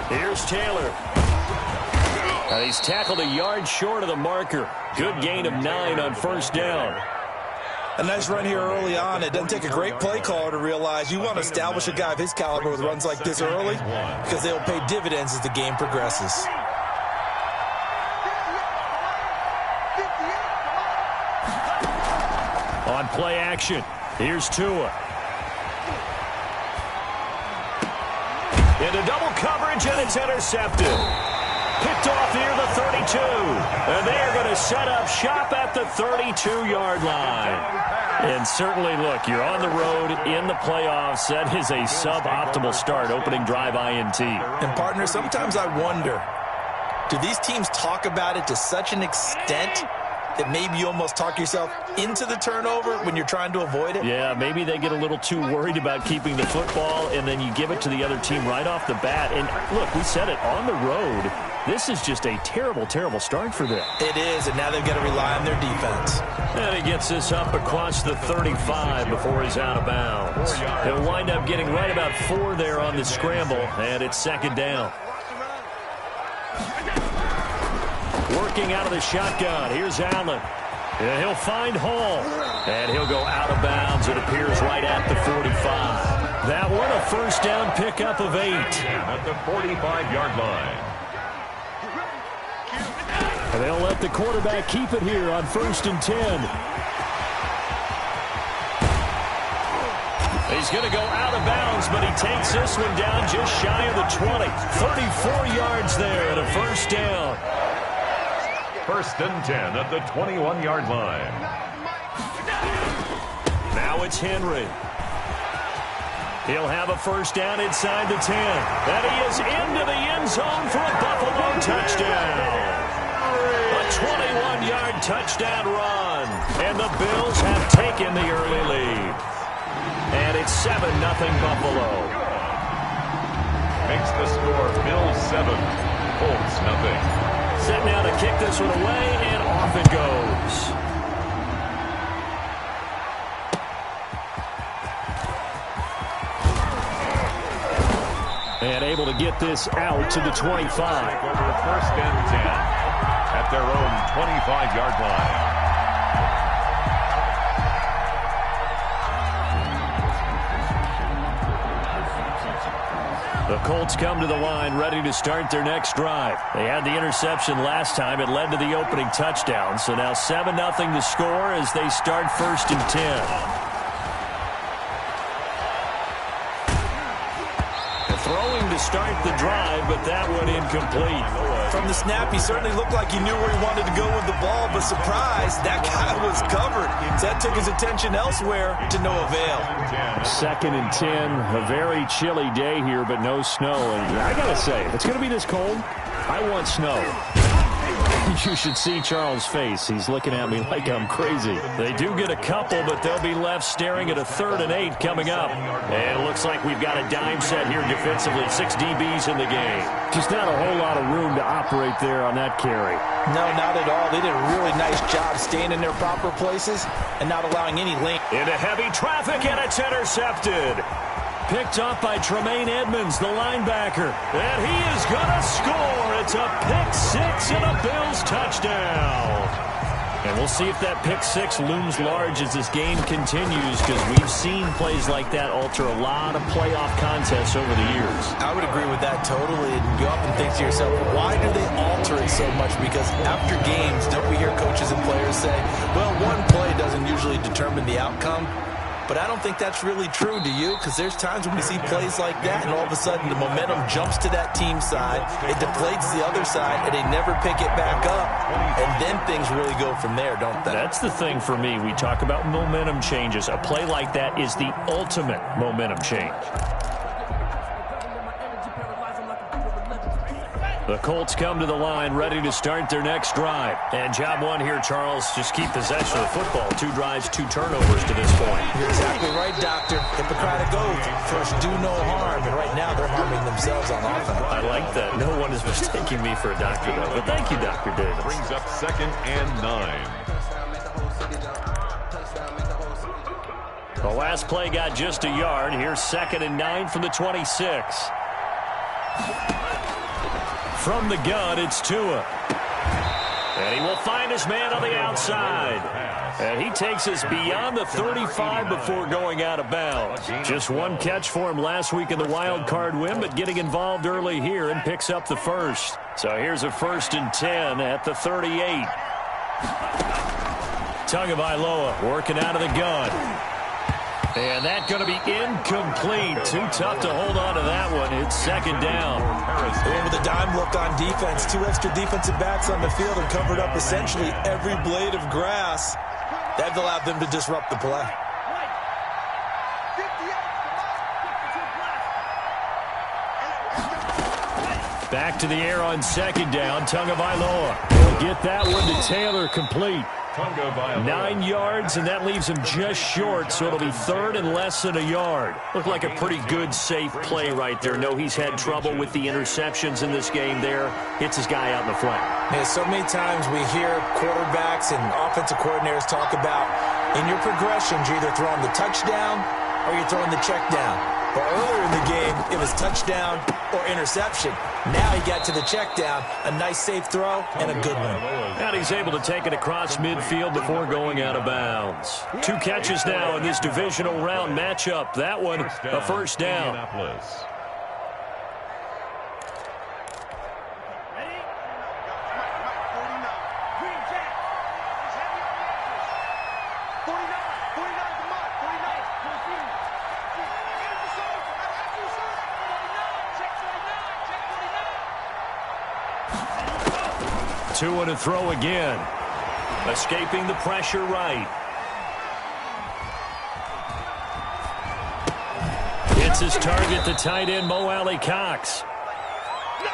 Here's Taylor. He's tackled a yard short of the marker. Good gain of 9 on first down. A nice run here early on. It doesn't take a great play caller to realize you want to establish a guy of his caliber with runs like this early because they'll pay dividends as the game progresses. On play action, here's Tua. Into double coverage, and it's intercepted. Picked off near the 32. And they are going to set up shop at the 32-yard line. And certainly, look, you're on the road in the playoffs. That is a suboptimal start, opening drive INT. And, partner, sometimes I wonder, do these teams talk about it to such an extent that maybe you almost talk yourself into the turnover when you're trying to avoid it? Yeah, maybe they get a little too worried about keeping the football, and then you give it to the other team right off the bat. And, look, we said it, on the road, this is just a terrible, terrible start for them. It is, and now they've got to rely on their defense. And he gets this up across the 35 before he's out of bounds. He'll wind up getting right about 4 there on the scramble, and it's second down. Working out of the shotgun. Here's Allen. And he'll find Hall. And he'll go out of bounds. It appears right at the 45. That one a first down pickup of 8. At the 45-yard line. And they'll let the quarterback keep it here on 1st and 10. He's going to go out of bounds, but he takes this one down just shy of the 20. 34 yards there and a first down. 1st and 10 at the 21-yard line. Now it's Henry. He'll have a first down inside the 10. And he is into the end zone for a Buffalo touchdown. A 21-yard touchdown run. And the Bills have taken the early lead. And it's 7-0 Buffalo. Makes the score Bills 7, Colts 0. Set now to kick this one away, and off it goes. And able to get this out to the 25. Over 1st and 10 at their own 25-yard line. The Colts come to the line ready to start their next drive. They had the interception last time. It led to the opening touchdown. So now 7-0 the score as they start 1st and 10. Throwing to start the drive, but that one incomplete. From the snap, he certainly looked like he knew where he wanted to go with the ball, but surprise, that guy was covered. So that took his attention elsewhere to no avail. 2nd and 10, a very chilly day here, but no snow. And I got to say, if it's going to be this cold, I want snow. You should see Charles' face. He's looking at me like I'm crazy. They do get a couple, but they'll be left staring at a 3rd and 8 coming up. And it looks like we've got a dime set here defensively. 6 DBs in the game. Just not a whole lot of room to operate there on that carry. No, not at all. They did a really nice job staying in their proper places and not allowing any link. Into heavy traffic, and it's intercepted. Picked up by Tremaine Edmonds, the linebacker. And he is going to score. It's a pick 6 and a Bills touchdown. And we'll see if that pick 6 looms large as this game continues, because we've seen plays like that alter a lot of playoff contests over the years. I would agree with that totally. And you often think to yourself, why do they alter it so much? Because after games, don't we hear coaches and players say, well, one play doesn't usually determine the outcome? But I don't think that's really true, do you? Because there's times when we see plays like that, and all of a sudden the momentum jumps to that team side, it deflates the other side, and they never pick it back up. And then things really go from there, don't they? That's the thing for me. We talk about momentum changes. A play like that is the ultimate momentum change. The Colts come to the line ready to start their next drive. And job one here, Charles, just keep possession of the football. 2 drives, 2 turnovers to this point. You're exactly right, Doctor. Hippocratic oath. First, do no harm. And right now, they're harming themselves on offense. I like that. No one is mistaking me for a doctor, though. But thank you, Dr. Davis. Brings up 2nd and 9. The last play got just a yard. Here's 2nd and 9 from the 26. From the gun, it's Tua. And he will find his man on the outside. And he takes us beyond the 35 before going out of bounds. Just one catch for him last week in the wild card win, but getting involved early here and picks up the first. So here's a 1st and 10 at the 38. Tagovailoa working out of the gun. And that's going to be incomplete. Too tough to hold on to that one. It's 2nd down. And with a dime look on defense, 2 extra defensive backs on the field and covered up essentially every blade of grass. That allowed them to disrupt the play. Back to the air on 2nd down. Tagovailoa will get that one to Taylor, complete. 9 yards, and that leaves him just short, so it'll be 3rd and less than a yard. Looked like a pretty good, safe play right there. No, he's had trouble with the interceptions in this game there. Hits his guy out in the flat. Yeah, so many times we hear quarterbacks and offensive coordinators talk about in your progressions, you're either throwing the touchdown or you're throwing the check down. But earlier in the game, it was touchdown or interception. Now he got to the check down, a nice safe throw, and a good one. And he's able to take it across midfield before going out of bounds. 2 catches now in this divisional round matchup. That one, a 1st down. Tua to throw again. Escaping the pressure right. Hits his target, the tight end, Mo Alley-Cox.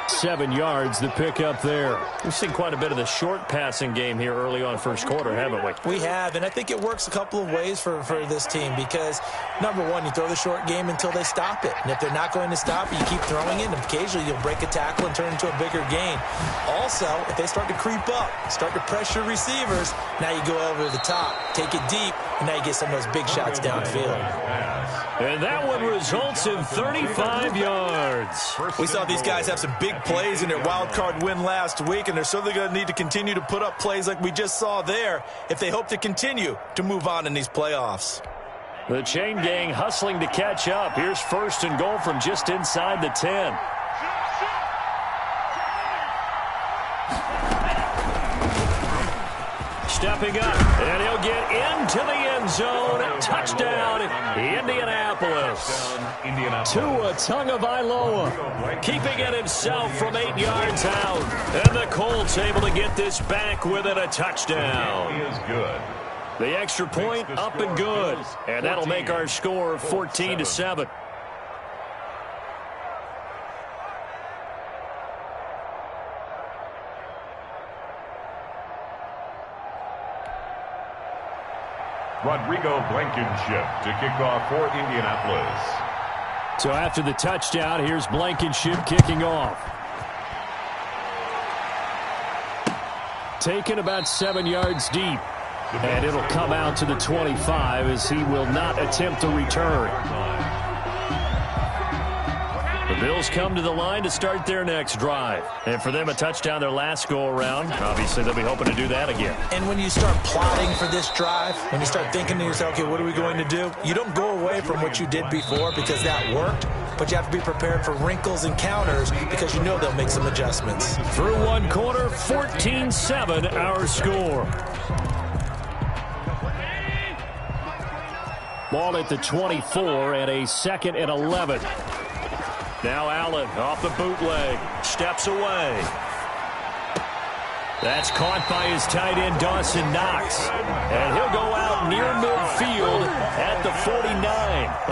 7 yards, the pickup there. We've seen quite a bit of the short passing game here early on 1st quarter, haven't we? We have, and I think it works a couple of ways for this team because, number one, you throw the short game until they stop it. And if they're not going to stop it, you keep throwing it, and occasionally you'll break a tackle and turn it into a bigger gain. Also, if they start to creep up, start to pressure receivers, now you go over the top, take it deep, and now you get some of those big shots downfield. And that one results in 35 yards. We saw these guys have some big plays in their wild card win last week, and they're certainly going to need to continue to put up plays like we just saw there if they hope to continue to move on in these playoffs. The chain gang hustling to catch up. Here's 1st and goal from just inside the 10. Stepping up, and he'll get into the end zone. Touchdown, Indianapolis. Tua Tagovailoa keeping it himself from 8 yards out. And the Colts able to get this back within a touchdown. He is good. The extra point up and good. And that'll make our score 14-7. Rodrigo Blankenship to kick off for Indianapolis. So after the touchdown, here's Blankenship kicking off. Taken about 7 yards deep. And it'll come out to the 25 as he will not attempt to return. The Bills come to the line to start their next drive. And for them, a touchdown their last go-around. Obviously, they'll be hoping to do that again. And when you start plotting for this drive, when you start thinking to yourself, okay, what are we going to do? You don't go away from what you did before because that worked. But you have to be prepared for wrinkles and counters because you know they'll make some adjustments. Through one quarter, 14-7 our score. Ball at the 24 and a 2nd and 11. Now Allen off the bootleg. Steps away. That's caught by his tight end, Dawson Knox. And he'll go out near midfield at the 49.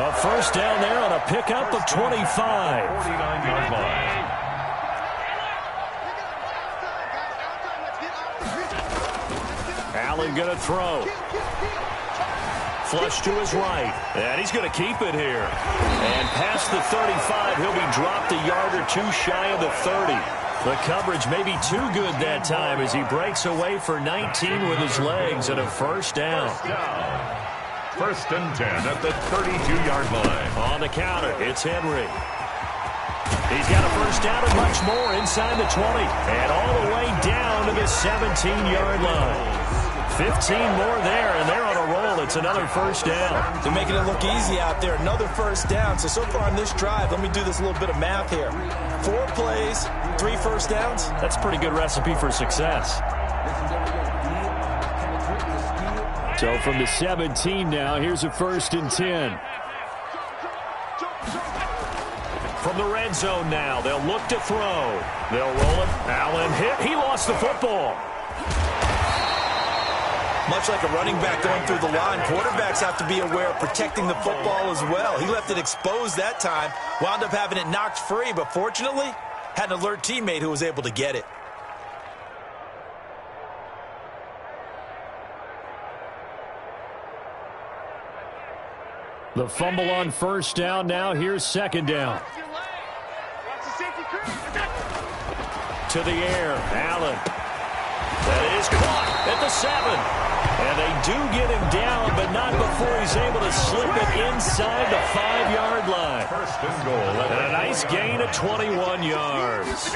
A 1st down there on a pickup of 25. 49-yard line. Allen going to throw. Flush to his right. And he's going to keep it here. And past the 35, he'll be dropped a yard or two shy of the 30. The coverage may be too good that time as he breaks away for 19 with his legs and a 1st down. 1st and 10 at the 32-yard line. On the counter, it's Henry. He's got a first down and much more inside the 20. And all the way down to the 17-yard line. 15 more there, and they're on a roll. It's another first down. They're making it look easy out there. Another first down. So far on this drive, let me do this little bit of math here. 4 plays, 3 first downs. That's a pretty good recipe for success. So from the 17 now, here's a 1st and 10. From the red zone now, they'll look to throw. They'll roll it. Allen hit. He lost the football. Much like a running back going through the line, quarterbacks have to be aware of protecting the football as well. He left it exposed that time, wound up having it knocked free, but fortunately, had an alert teammate who was able to get it. The fumble on first down now. Here's 2nd down. To the air, Allen. That is caught at the 7. And they do get him down, but not before he's able to slip it inside the 5-yard line. First and goal. And a nice gain of 21 yards.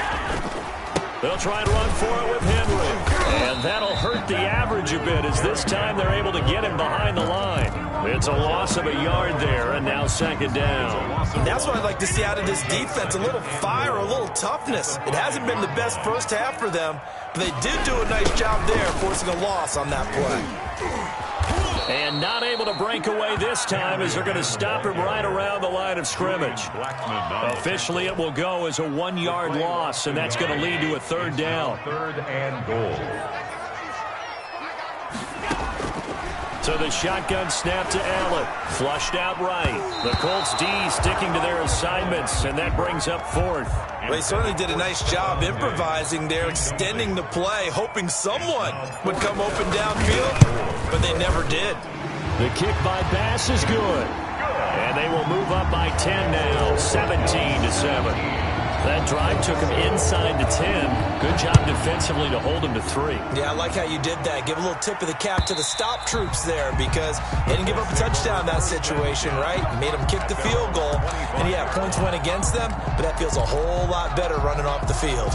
They'll try and run for it with Henry. And that'll hurt the average a bit as this time they're able to get him behind the line. It's a loss of a yard there, and now 2nd down. And that's what I'd like to see out of this defense, a little fire, a little toughness. It hasn't been the best first half for them, but they did do a nice job there, forcing a loss on that play. And not able to break away this time as they're going to stop him right around the line of scrimmage. Officially, it will go as a 1-yard loss, and that's going to lead to a 3rd down. 3rd and goal. So the shotgun snap to Allen. Flushed out right. The Colts D sticking to their assignments, and that brings up 4th. Well, they certainly did a nice job improvising there, extending the play, hoping someone would come open downfield, but they never did. The kick by Bass is good. And they will move up by 10 now, 17-7. That drive took him inside the 10. Good job defensively to hold him to 3. Yeah, I like how you did that. Give a little tip of the cap to the stop troops there because they didn't give up a touchdown in that situation, right? Made them kick the field goal. And yeah, points went against them, but that feels a whole lot better running off the field.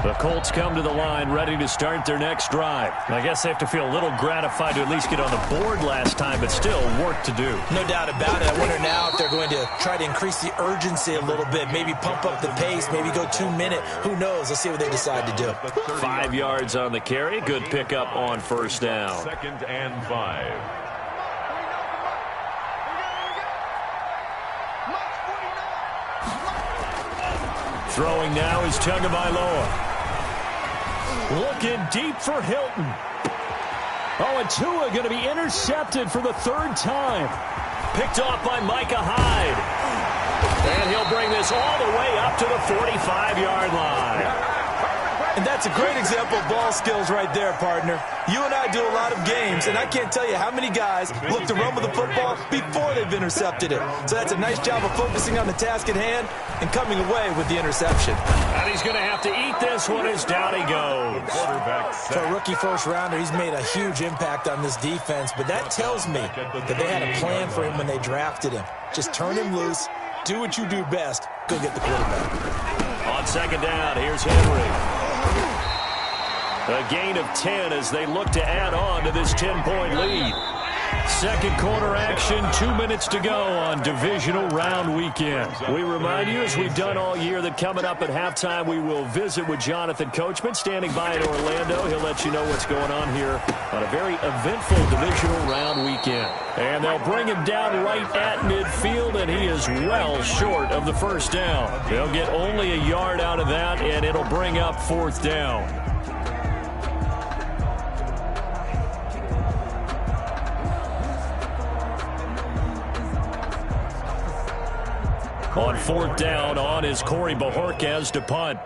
The Colts come to the line ready to start their next drive. I guess they have to feel a little gratified to at least get on the board last time, but still work to do. No doubt about it. I wonder now if they're going to try to increase the urgency a little bit, maybe pump up the pace, maybe go 2-minute. Who knows? Let's see what they decide to do. 5 yards on the carry. Good pickup on first down. 2nd and 5. Throwing now is Tagovailoa. Looking deep for Hilton. Oh, and Tua going to be intercepted for the 3rd time. Picked off by Micah Hyde. And he'll bring this all the way up to the 45-yard line. And that's a great example of ball skills right there, partner. You and I do a lot of games, and I can't tell you how many guys look to run with the football before they've intercepted it. So that's a nice job of focusing on the task at hand and coming away with the interception. And he's going to have to eat this one as down he goes. For a rookie first-rounder, he's made a huge impact on this defense, but that tells me that they had a plan for him when they drafted him. Just turn him loose, do what you do best, go get the quarterback. On 2nd down, here's Henry. A gain of 10 as they look to add on to this 10-point lead. Second quarter action, 2 minutes to go on divisional round weekend. We remind you, as we've done all year, that coming up at halftime, we will visit with Jonathan Coachman, standing by in Orlando. He'll let you know what's going on here on a very eventful divisional round weekend. And they'll bring him down right at midfield, and he is well short of the first down. They'll get only a yard out of that, and it'll bring up 4th down. On 4th down, on is Corey Bojorquez to punt.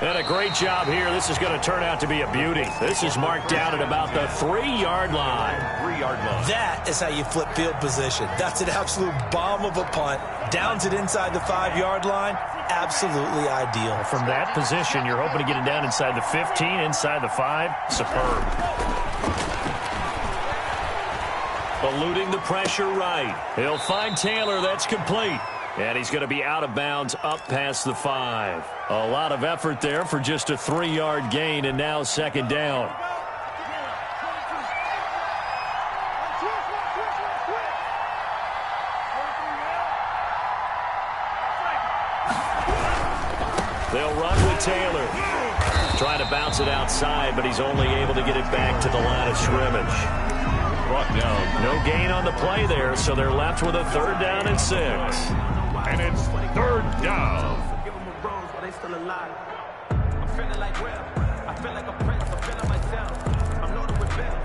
And a great job here. This is going to turn out to be a beauty. This is marked down at about the 3-yard line. 3-yard line. That is how you flip field position. That's an absolute bomb of a punt. Downs it inside the 5-yard line. Absolutely ideal. From that position, you're hoping to get it down inside the 15, inside the 5. Superb. Eluding the pressure right. He'll find Taylor. That's complete. And he's going to be out of bounds up past the 5. A lot of effort there for just a 3-yard gain, and now second down. They'll run with Taylor. Trying to bounce it outside, but he's only able to get it back to the line of scrimmage. Brought down. No gain on the play there, so they're left with a 3rd down and 6. And it's 3rd down. Give them a rose, but they still alive. I'm feeling like Will. I feel like a prince. I'm feeling myself. I'm loaded with bills.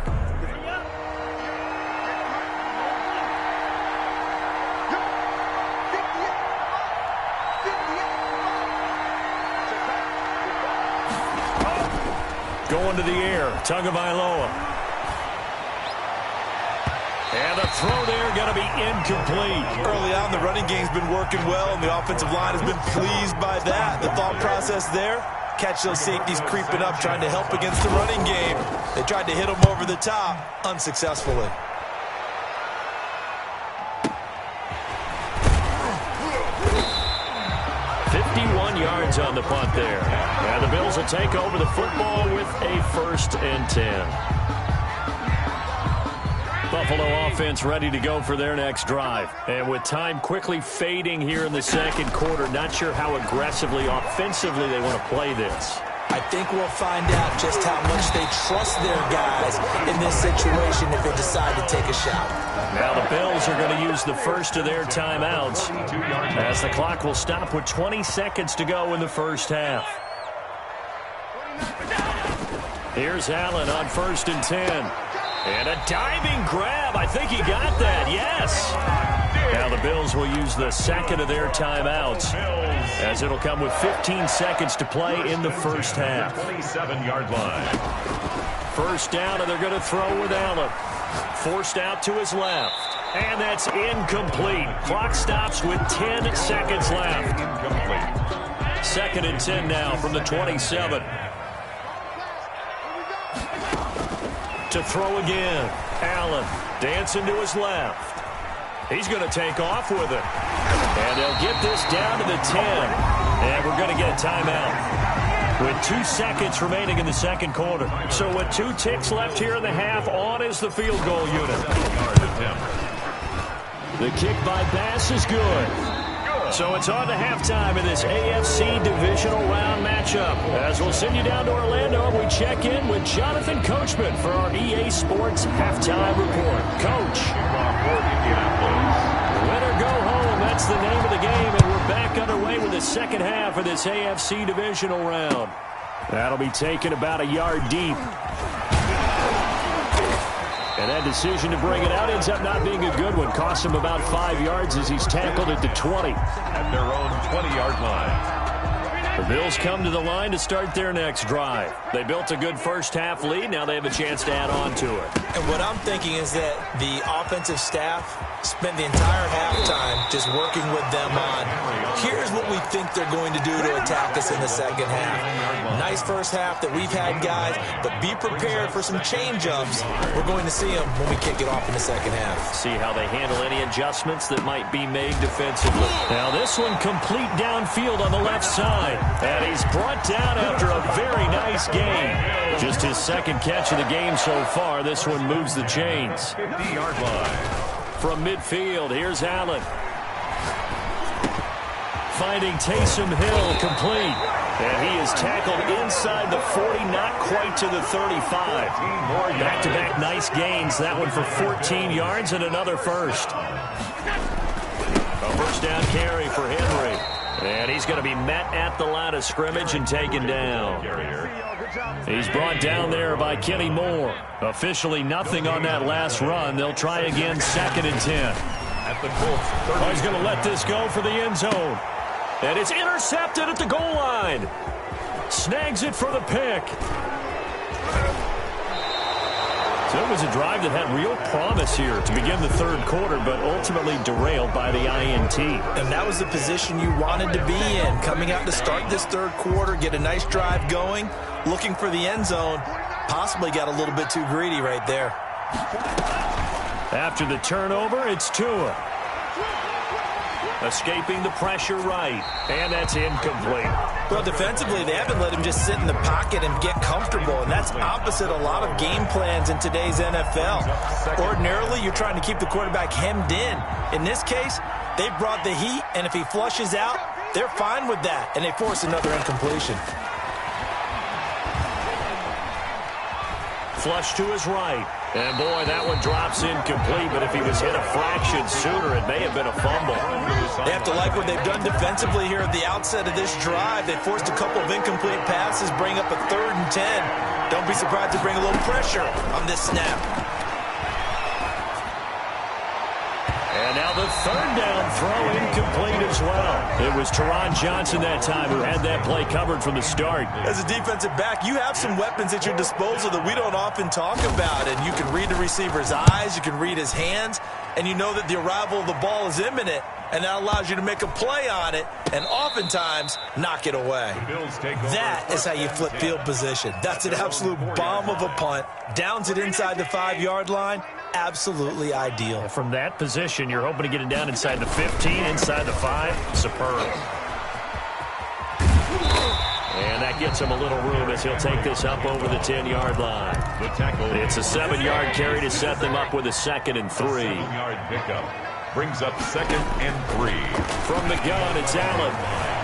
Going to the air. Tagovailoa. And the throw there going to be incomplete. Early on, the running game's been working well, and the offensive line has been pleased by that. The thought process there, catch those safeties creeping up, trying to help against the running game. They tried to hit them over the top, unsuccessfully. Yards on the punt there. And the Bills will take over the football with a 1st and 10. Buffalo offense ready to go for their next drive. And with time quickly fading here in the second quarter, not sure how aggressively, offensively they want to play this. I think we'll find out just how much they trust their guys in this situation if they decide to take a shot. Now the Bills are going to use the first of their timeouts as the clock will stop with 20 seconds to go in the first half. Here's Allen on 1st and 10. And a diving grab. I think he got that. Yes. Now the Bills will use the second of their timeouts as it'll come with 15 seconds to play in the first half. 27-yard line. 1st down, and they're going to throw with Allen. Forced out to his left. And that's incomplete. Clock stops with 10 seconds left. Incomplete. 2nd and 10 now from the 27. To throw again. Allen dancing to his left. He's going to take off with it. And they'll get this down to the 10. And we're going to get a timeout with 2 seconds remaining in the second quarter. So with 2 ticks left here in the half, on is the field goal unit. The kick by Bass is good. So it's on to halftime in this AFC divisional round matchup. As we'll send you down to Orlando, we check in with Jonathan Coachman for our EA Sports halftime report. Coach. Win or go home, that's the name of the game, and we're back underway with the second half of this AFC divisional round. That'll be taken about a yard deep. And that decision to bring it out ends up not being a good one. Costs him about 5 yards as he's tackled at the 20. At their own 20-yard line. The Bills come to the line to start their next drive. They built a good first half lead. Now they have a chance to add on to it. And what I'm thinking is that the offensive staff spent the entire halftime just working with them on, here's what we think they're going to do to attack us in the second half. Nice first half that we've had, guys, but be prepared for some change-ups. We're going to see them when we kick it off in the second half. See how they handle any adjustments that might be made defensively. Now this one complete downfield on the left side. And he's brought down after a very nice game. Just his second catch of the game so far. This one moves the chains. 50-yard line. From midfield, here's Allen. Finding Taysom Hill complete. And he is tackled inside the 40, not quite to the 35. Back-to-back nice gains. That one for 14 yards and another first. A first down carry for Henry. And he's going to be met at the line of scrimmage and taken down. He's brought down there by Kenny Moore. Officially nothing on that last run. They'll try again, 2nd and 10. At the Colts. He's going to let this go for the end zone. And it's intercepted at the goal line. Snags it for the pick. So it was a drive that had real promise here to begin the third quarter, but ultimately derailed by the INT. And that was the position you wanted to be in, coming out to start this third quarter, get a nice drive going, looking for the end zone. Possibly got a little bit too greedy right there. After the turnover, it's Tua. Escaping the pressure right, and that's incomplete. Well, defensively, they haven't let him just sit in the pocket and get comfortable, and that's opposite a lot of game plans in today's NFL. Ordinarily, you're trying to keep the quarterback hemmed in. In this case, they brought the heat, and if he flushes out, they're fine with that, and they force another incompletion. Flush to his right. And, boy, that one drops incomplete, but if he was hit a fraction sooner, it may have been a fumble. They have to like what they've done defensively here at the outset of this drive. They forced a couple of incomplete passes, bring up a 3rd and 10. Don't be surprised to bring a little pressure on this snap. And now the 3rd down throw incomplete as well. It was Teron Johnson that time who had that play covered from the start. As a defensive back, you have some weapons at your disposal that we don't often talk about. And you can read the receiver's eyes, you can read his hands, and you know that the arrival of the ball is imminent. And that allows you to make a play on it and oftentimes knock it away. That is how you flip field position. That's an absolute bomb of a punt. Downs it inside the 5-yard line. Absolutely ideal. From that position, you're hoping to get it down inside the 15, inside the 5. Superb. And that gets him a little room as he'll take this up over the 10-yard line. It's a 7-yard carry to set them up with a 2nd and 3. 7-yard pickup. Brings up 2nd and 3. From the gun, it's Allen.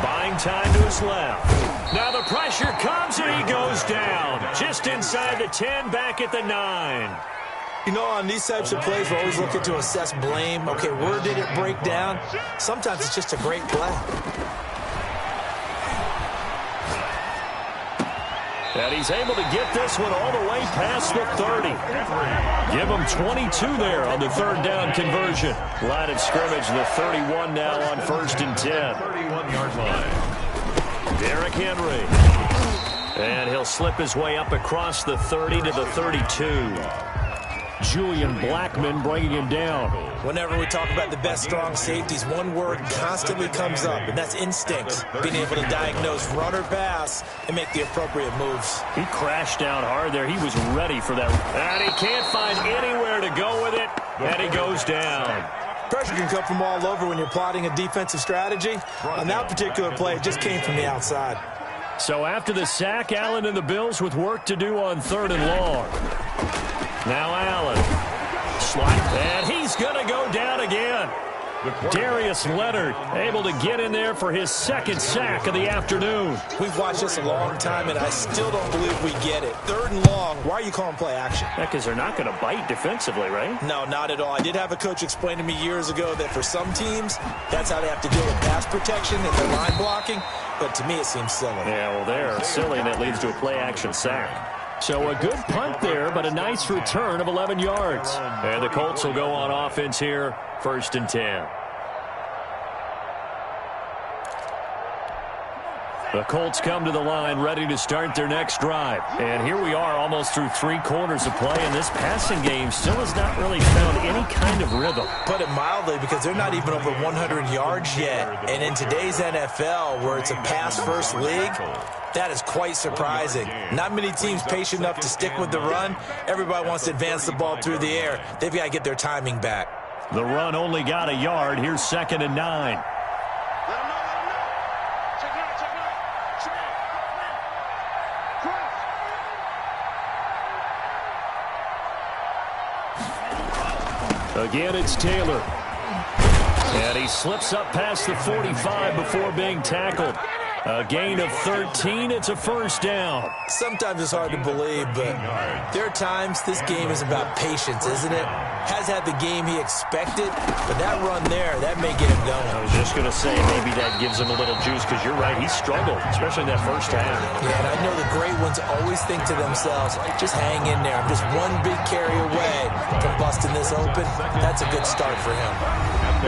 Buying time to his left. Now the pressure comes and he goes down. Just inside the 10, back at the 9. You know, on these types of plays, we're always looking to assess blame. Okay, where did it break down? Sometimes it's just a great play. And he's able to get this one all the way past the 30. Give him 22 there on the 3rd down conversion. Line of scrimmage, the 31 now on 1st and 10. 31-yard line. Derrick Henry. And he'll slip his way up across the 30 to the 32. Julian Blackmon bringing him down. Whenever we talk about the best strong safeties, one word constantly comes up, and that's instinct. Being able to diagnose run or pass and make the appropriate moves. He crashed down hard there. He was ready for that. And he can't find anywhere to go with it, and he goes down. Pressure can come from all over when you're plotting a defensive strategy. On that particular play, it just came from the outside. So after the sack, Allen and the Bills with work to do on 3rd and long. Now Allen. And he's going to go down again. Darius Leonard able to get in there for his 2nd sack of the afternoon. We've watched this a long time, and I still don't believe we get it. 3rd and long, why are you calling play action? Because they're not going to bite defensively, right? No, not at all. I did have a coach explain to me years ago that for some teams, that's how they have to deal with pass protection and their line blocking. But to me, it seems silly. Yeah, well, they're silly, and that leads to a play action sack. So a good punt there, but a nice return of 11 yards. And the Colts will go on offense here, 1st and 10. The Colts come to the line ready to start their next drive. And here we are almost through 3 quarters of play, and this passing game still has not really found any kind of rhythm. Put it mildly, because they're not even over 100 yards yet. And in today's NFL, where it's a pass-first league, that is quite surprising. Not many teams patient enough to stick with the run. Everybody wants to advance the ball through the air. They've got to get their timing back. The run only got a yard. Here's 2nd and 9. Again, it's Taylor. And he slips up past the 45 before being tackled. A gain of 13. It's a 1st down. Sometimes it's hard to believe, but there are times this game is about patience, isn't it? Has had the game he expected, but that run there, that may get him going. I was just going to say maybe that gives him a little juice, because you're right, he struggled, especially in that 1st half. Yeah, and I know the great ones always think to themselves, just hang in there. I'm just one big carry away from busting this open. That's a good start for him.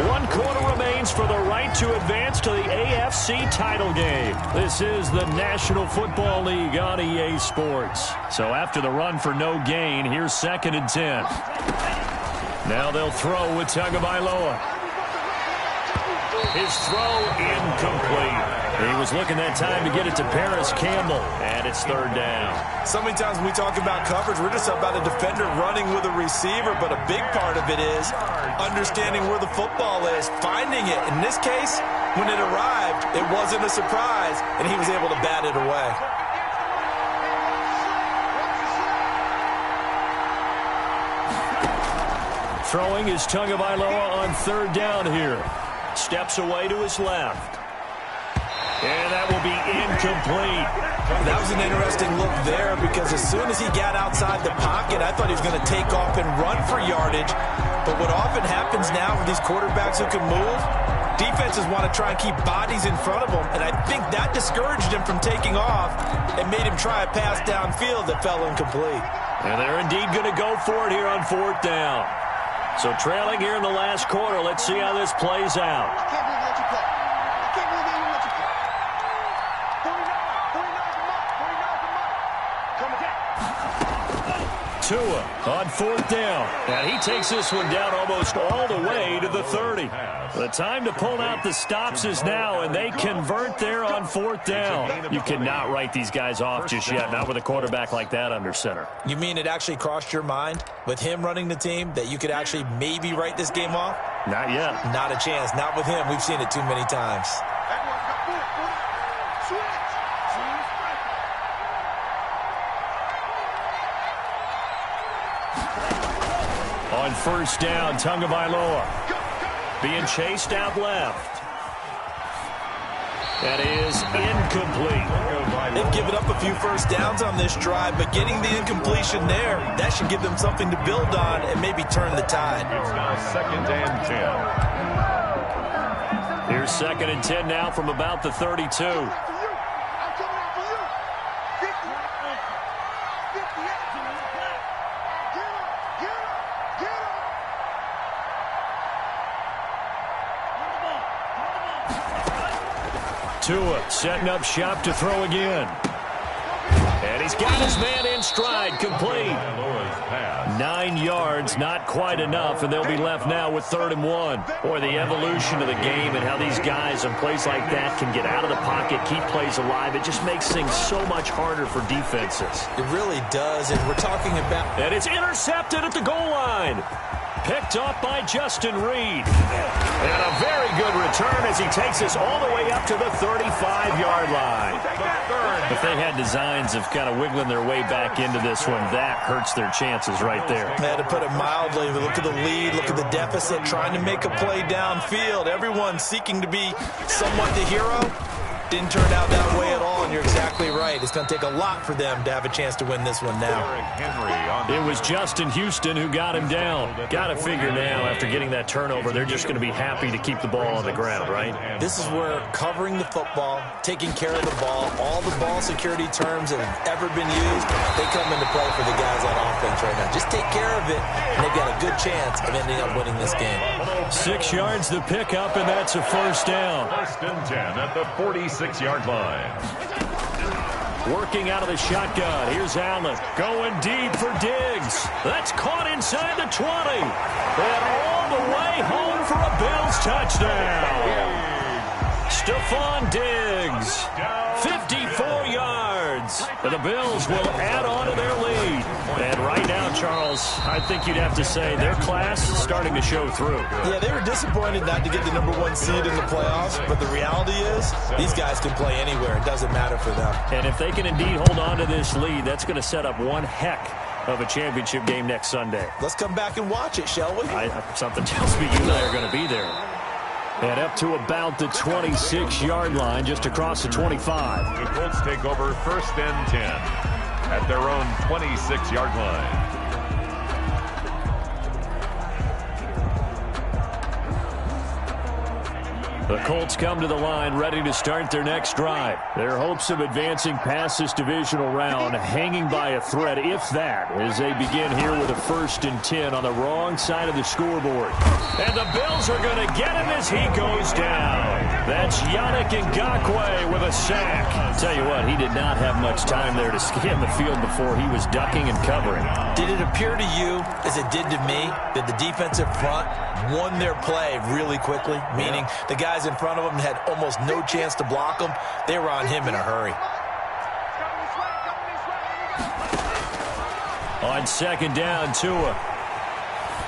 1 quarter remains for the right to advance to the AFC title game. This is the National Football League on EA Sports. So after the run for no gain, here's 2nd and 10. Now they'll throw with Tagovailoa. His throw incomplete. He was looking that time to get it to Paris Campbell, and it's 3rd down. So many times when we talk about coverage, we're just about a defender running with a receiver, but a big part of it is understanding where the football is, finding it. In this case, when it arrived, it wasn't a surprise, and he was able to bat it away. Throwing is Tagovailoa on 3rd down here. Steps away to his left. And that will be incomplete. That was an interesting look there because as soon as he got outside the pocket, I thought he was going to take off and run for yardage. But what often happens now with these quarterbacks who can move, defenses want to try and keep bodies in front of them, and I think that discouraged him from taking off and made him try a pass downfield that fell incomplete. And they're indeed going to go for it here on 4th down. So trailing here in the last quarter, let's see how this plays out. I can't believe they let you play. I can't believe they even let you play. 49's a month. Tua on 4th down. And he takes this one down almost all the way to the 30. The time to pull out the stops is now, and they convert there on 4th down. You cannot write these guys off just yet, not with a quarterback like that under center. You mean it actually crossed your mind with him running the team that you could actually maybe write this game off? Not yet. Not a chance. Not with him. We've seen it too many times. On 1st down, Tagovailoa being chased out left. That is incomplete. They've given up a few first downs on this drive, but getting the incompletion there, that should give them something to build on and maybe turn the tide. It's now 2nd and 10. Here's 2nd and 10 now from about the 32. Tua setting up shop to throw again. And he's got his man in stride, complete. 9 yards, not quite enough, and they'll be left now with 3rd and 1. Boy, the evolution of the game and how these guys in plays like that can get out of the pocket, keep plays alive, it just makes things so much harder for defenses. It really does, and we're talking about... And it's intercepted at the goal line. Picked up by Justin Reed. And a very good return as he takes us all the way up to the 35-yard line. If they had designs of kind of wiggling their way back into this one, that hurts their chances right there. I had to put it mildly. Look at the lead, look at the deficit, trying to make a play downfield. Everyone seeking to be somewhat the hero. Didn't turn out that way at all, and you're exactly right. It's going to take a lot for them to have a chance to win this one now. It was Justin Houston who got him down. Got to figure now, after getting that turnover, they're just going to be happy to keep the ball on the ground, right? This is where covering the football, taking care of the ball, all the ball security terms that have ever been used, they come into play for the guys on offense right now. Just take care of it, and they've got a good chance of ending up winning this game. 6 yards the pickup, and that's a 1st down. 1st and 10 at the 46-yard line. Working out of the shotgun. Here's Allen. Going deep for Diggs. That's caught inside the 20. And all the way home for a Bills touchdown. Stephon Diggs. 54 yards. And the Bills will add on to their lead. And right now, Charles, I think you'd have to say their class is starting to show through. Yeah, they were disappointed not to get the #1 seed in the playoffs, but the reality is these guys can play anywhere. It doesn't matter for them. And if they can indeed hold on to this lead, that's going to set up one heck of a championship game next Sunday. Let's come back and watch it, shall we? Something tells me you and I are going to be there. And up to about the 26-yard line, just across the 25. The Colts take over 1st and 10 at their own 26-yard line. The Colts come to the line ready to start their next drive. Their hopes of advancing past this divisional round hanging by a thread, if that, as they begin here with a 1st and 10 on the wrong side of the scoreboard. And the Bills are going to get him as he goes down. That's Yannick Ngakoue with a sack. Tell you what, he did not have much time there to scan the field before he was ducking and covering. Did it appear to you, as it did to me, that the defensive front won their play really quickly? Meaning the guys in front of him had almost no chance to block him. They were on him in a hurry. On 2nd down, Tua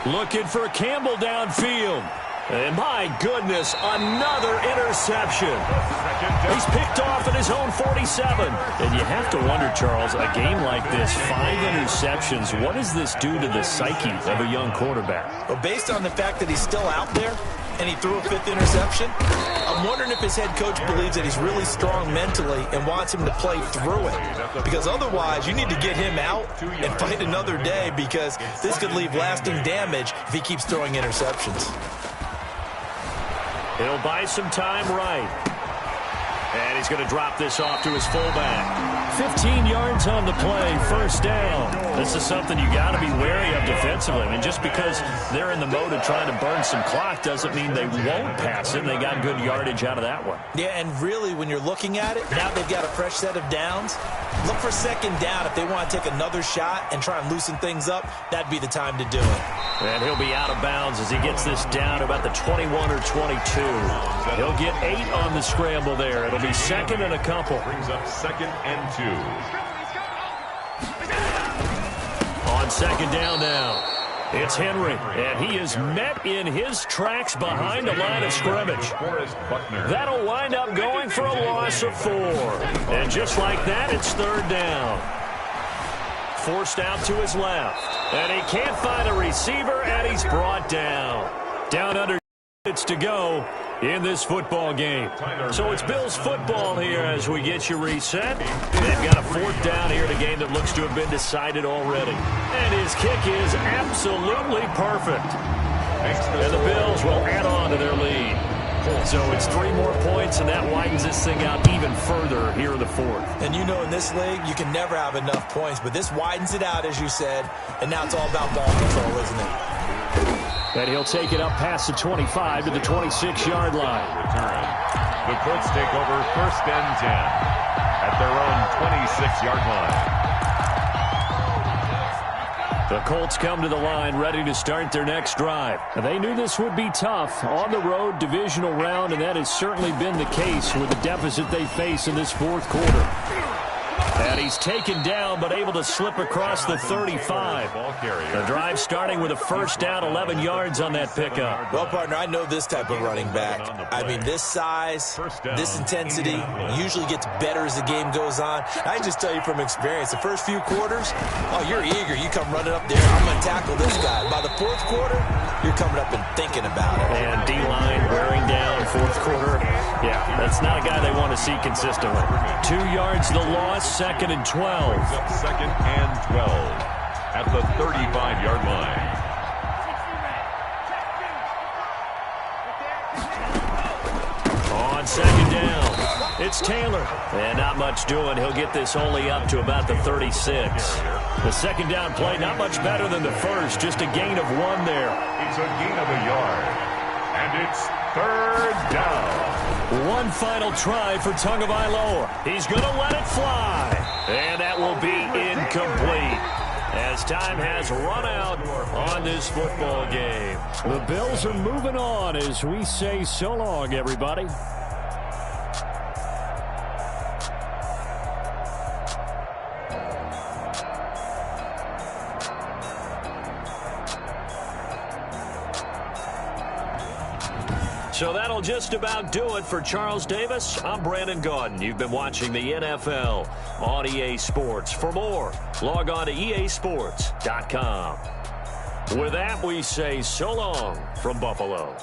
looking for Campbell downfield. And my goodness, another interception. He's picked off at his own 47. And you have to wonder, Charles, a game like this, 5 interceptions, what does this do to the psyche of a young quarterback? Well, based on the fact that he's still out there and he threw a 5th interception, I'm wondering if his head coach believes that he's really strong mentally and wants him to play through it. Because otherwise, you need to get him out and fight another day, because this could leave lasting damage if he keeps throwing interceptions. He'll buy some time right. And he's going to drop this off to his fullback. 15 yards on the play, 1st down. This is something you got to be wary of defensively. I mean, just because they're in the mode of trying to burn some clock doesn't mean they won't pass it. They got good yardage out of that one. Yeah, and really, when you're looking at it, now they've got a fresh set of downs. Look for 2nd down. If they want to take another shot and try and loosen things up, that'd be the time to do it. And he'll be out of bounds as he gets this down to about the 21 or 22. He'll get 8 on the scramble there. It'll be 2nd and a couple. Brings up 2nd and 2. On 2nd down now, it's Henry, and he is met in his tracks behind the line of scrimmage. That'll wind up going for a loss of 4. And just like that, it's 3rd down. Forced out to his left, and he can't find a receiver, and he's brought down. Down under minutes to go in this football game. So it's Bills football here as we get you reset. They've got a 4th down here in a game that looks to have been decided already. And his kick is absolutely perfect. And the Bills will add on to their lead. So it's 3 more points, and that widens this thing out even further here in the 4th. And you know, in this league, you can never have enough points, but this widens it out, as you said, and now it's all about ball control, isn't it? And he'll take it up past the 25 to the 26-yard line. Return. The Colts take over 1st and 10 at their own 26-yard line. The Colts come to the line ready to start their next drive. They knew this would be tough on the road divisional round, and that has certainly been the case with the deficit they face in this 4th quarter. And he's taken down, but able to slip across the 35. The drive starting with a 1st down, 11 yards on that pickup. Well, partner, I know this type of running back. I mean, this size, this intensity usually gets better as the game goes on. I can just tell you from experience, the first few quarters, oh, you're eager. You come running up there, I'm going to tackle this guy. By the 4th quarter, you're coming up and thinking about it. And D-line wearing down 4th quarter. Yeah, that's not a guy they want to see consistently. 2 yards the loss, 2nd and 12. 2nd and 12 at the 35-yard line. On 2nd down, it's Taylor. And not much doing. He'll get this only up to about the 36. The 2nd down play, not much better than the first. Just a gain of 1 there. It's a gain of a yard. And it's 3rd down. One final try for Tagovailoa. He's going to let it fly. And that will be incomplete, as time has run out on this football game. The Bills are moving on as we say so long, everybody. So that'll just about do it for Charles Davis. I'm Brandon Gaudin. You've been watching the NFL on EA Sports. For more, log on to easports.com. With that, we say so long from Buffalo.